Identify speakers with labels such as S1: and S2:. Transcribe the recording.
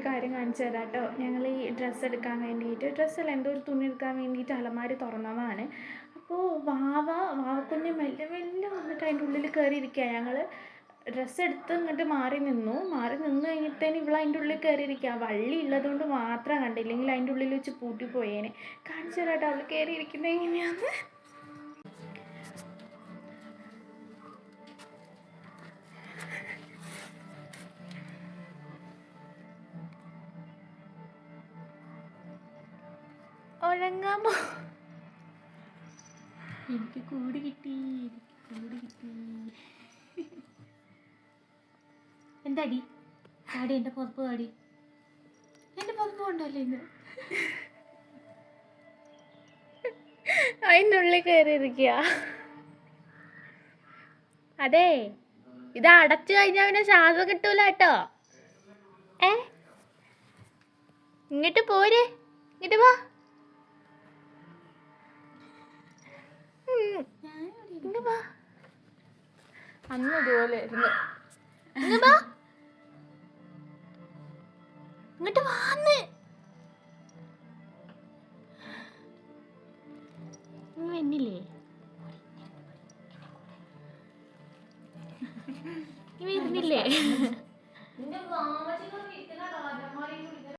S1: കാര്യം കാണിച്ചു തരാം കേട്ടോ. ഞങ്ങൾ ഈ ഡ്രസ്സ് എടുക്കാൻ വേണ്ടിയിട്ട്, ഡ്രസ്സല്ല എന്തോ ഒരു തുണി എടുക്കാൻ വേണ്ടിയിട്ട് അലമാരി തുറന്നതാണ്. അപ്പോൾ വാവക്കുഞ്ഞ് മെല്ലെ മെല്ലെ വന്നിട്ട് അതിൻ്റെ ഉള്ളിൽ കയറിയിരിക്കുക. ഞങ്ങൾ ഡ്രസ്സ് എടുത്ത് ഇങ്ങോട്ട് മാറി നിന്ന് കഴിഞ്ഞിട്ടേന് ഇവൾ അതിൻ്റെ ഉള്ളിൽ കയറിയിരിക്കുക. വള്ളി ഉള്ളതുകൊണ്ട് മാത്രം കണ്ടില്ലെങ്കിൽ അതിൻ്റെ ഉള്ളിൽ വെച്ച് പൂട്ടിപ്പോയേനെ. കാണിച്ചു തരാം കേട്ടോ അവൾ കയറിയിരിക്കുന്നത് എങ്ങനെയാന്ന്. ഉറങ്ങാമോ? എനിക്ക് കൂട് കിട്ടി. എന്താടി ആടി എൻ്റെ പുറപ്പ് പാടി? എൻ്റെ പുറപ്പ് കൊണ്ടല്ലേ ഇന്ന് അതിൻ്റെ ഉള്ളിൽ കയറിയിരിക്കുക. അതെ, ഇത് അടച്ചു കഴിഞ്ഞാൽ പിന്നെ ശ്വാസം കിട്ടൂല കേട്ടോ. ഇങ്ങോട്ട് പോരെ, ഇങ്ങോട്ട് വാ. അന്ന് ഇതുപോലെ ആയിരുന്നു. ഇങ്ങോട്ട് വാന്ന് വരുന്നില്ലേ? വരുന്നില്ലേ?